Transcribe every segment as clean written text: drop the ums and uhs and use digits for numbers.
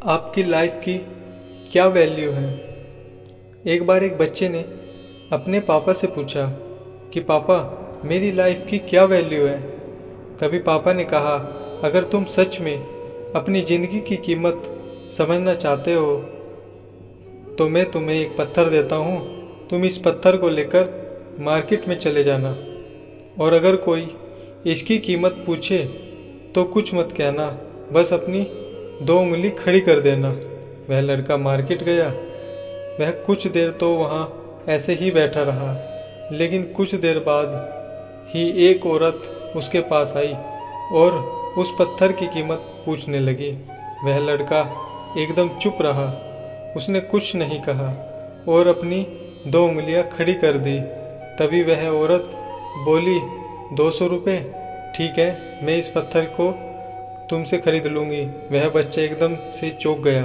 आपकी लाइफ की क्या वैल्यू है। एक बार एक बच्चे ने अपने पापा से पूछा कि पापा मेरी लाइफ की क्या वैल्यू है। तभी पापा ने कहा, अगर तुम सच में अपनी ज़िंदगी की कीमत समझना चाहते हो तो मैं तुम्हें एक पत्थर देता हूँ। तुम इस पत्थर को लेकर मार्केट में चले जाना और अगर कोई इसकी कीमत पूछे तो कुछ मत कहना, बस अपनी 2 उंगली खड़ी कर देना। वह लड़का मार्केट गया। वह कुछ देर तो वहाँ ऐसे ही बैठा रहा, लेकिन कुछ देर बाद ही एक औरत उसके पास आई और उस पत्थर की कीमत पूछने लगी। वह लड़का एकदम चुप रहा, उसने कुछ नहीं कहा और अपनी 2 उंगलियां खड़ी कर दी। तभी वह औरत बोली, 200 रुपये, ठीक है, मैं इस पत्थर को तुमसे खरीद लूँगी। वह बच्चा एकदम से चौंक गया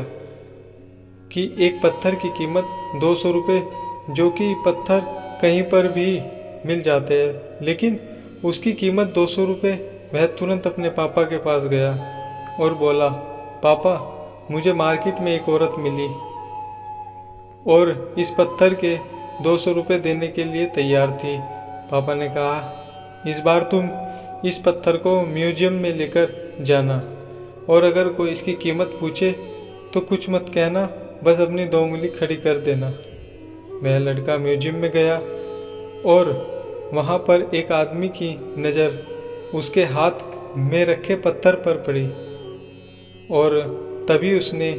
कि एक पत्थर की कीमत 200 रुपये, जो कि पत्थर कहीं पर भी मिल जाते हैं, लेकिन उसकी कीमत 200 रुपये। वह तुरंत अपने पापा के पास गया और बोला, पापा मुझे मार्केट में एक औरत मिली और इस पत्थर के 200 रुपये देने के लिए तैयार थी। पापा ने कहा, इस बार तुम इस पत्थर को म्यूजियम में लेकर जाना और अगर कोई इसकी कीमत पूछे तो कुछ मत कहना, बस अपनी 2 उंगली खड़ी कर देना। वह लड़का म्यूजियम में गया और वहाँ पर एक आदमी की नज़र उसके हाथ में रखे पत्थर पर पड़ी और तभी उसने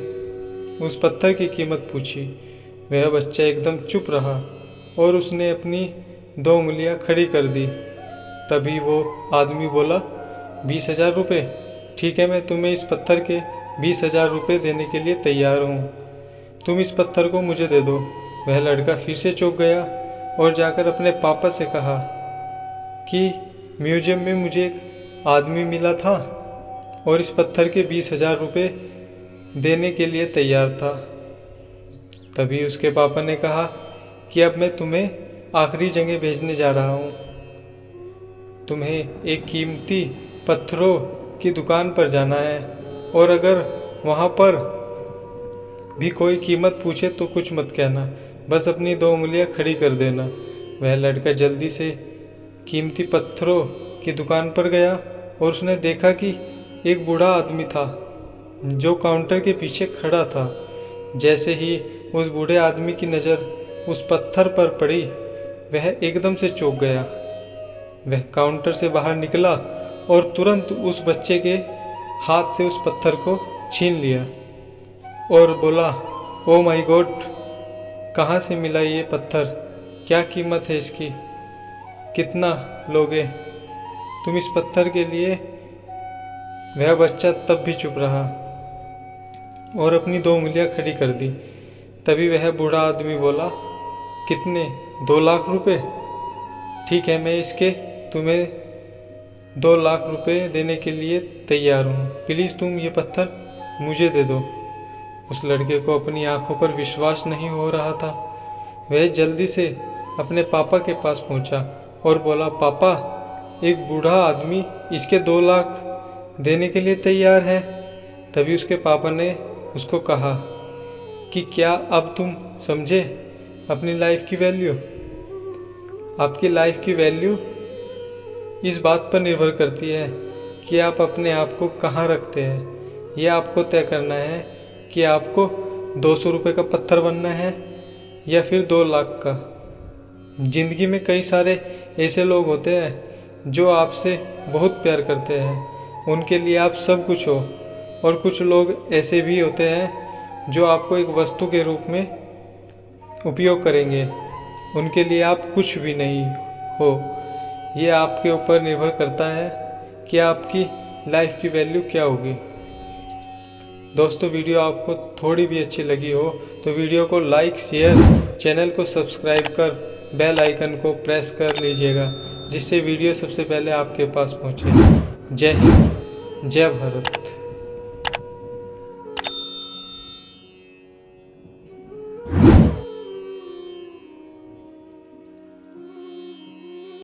उस पत्थर की कीमत पूछी। वह बच्चा एकदम चुप रहा और उसने अपनी 2 उंगलियां खड़ी कर दी। तभी वो आदमी बोला, 20,000 रुपये, ठीक है, मैं तुम्हें इस पत्थर के 20,000 रुपये देने के लिए तैयार हूँ, तुम इस पत्थर को मुझे दे दो। वह लड़का फिर से चौंक गया और जाकर अपने पापा से कहा कि म्यूजियम में मुझे एक आदमी मिला था और इस पत्थर के 20,000 रुपये देने के लिए तैयार था। तभी उसके पापा ने कहा कि अब मैं तुम्हें आखिरी जगह भेजने जा रहा हूँ, तुम्हें एक कीमती पत्थरों की दुकान पर जाना है और अगर वहाँ पर भी कोई कीमत पूछे तो कुछ मत कहना, बस अपनी 2 उंगलियां खड़ी कर देना। वह लड़का जल्दी से कीमती पत्थरों की दुकान पर गया और उसने देखा कि एक बूढ़ा आदमी था जो काउंटर के पीछे खड़ा था। जैसे ही उस बूढ़े आदमी की नज़र उस पत्थर पर पड़ी, वह एकदम से चौंक गया। वह काउंटर से बाहर निकला और तुरंत उस बच्चे के हाथ से उस पत्थर को छीन लिया और बोला, ओ माय गॉड, कहाँ से मिला ये पत्थर, क्या कीमत है इसकी, कितना लोगे तुम इस पत्थर के लिए। वह बच्चा तब भी चुप रहा और अपनी 2 उंगलियां खड़ी कर दी। तभी वह बूढ़ा आदमी बोला, कितने, 2 लाख रुपए, ठीक है, मैं इसके तुम्हें 2 लाख रुपए देने के लिए तैयार हूँ, प्लीज़ तुम ये पत्थर मुझे दे दो। उस लड़के को अपनी आंखों पर विश्वास नहीं हो रहा था। वह जल्दी से अपने पापा के पास पहुंचा और बोला, पापा एक बूढ़ा आदमी इसके 2 लाख देने के लिए तैयार है। तभी उसके पापा ने उसको कहा कि क्या अब तुम समझे अपनी लाइफ की वैल्यू। आपकी लाइफ की वैल्यू इस बात पर निर्भर करती है कि आप अपने आप को कहाँ रखते हैं। यह आपको तय करना है कि आपको 200 रुपये का पत्थर बनना है या फिर 2 लाख का। ज़िंदगी में कई सारे ऐसे लोग होते हैं जो आपसे बहुत प्यार करते हैं, उनके लिए आप सब कुछ हो, और कुछ लोग ऐसे भी होते हैं जो आपको एक वस्तु के रूप में उपयोग करेंगे, उनके लिए आप कुछ भी नहीं हो। ये आपके ऊपर निर्भर करता है कि आपकी लाइफ की वैल्यू क्या होगी। दोस्तों, वीडियो आपको थोड़ी भी अच्छी लगी हो तो वीडियो को लाइक, शेयर, चैनल को सब्सक्राइब कर बेल आइकन को प्रेस कर लीजिएगा, जिससे वीडियो सबसे पहले आपके पास पहुंचे। जय हिंद, जय भारत।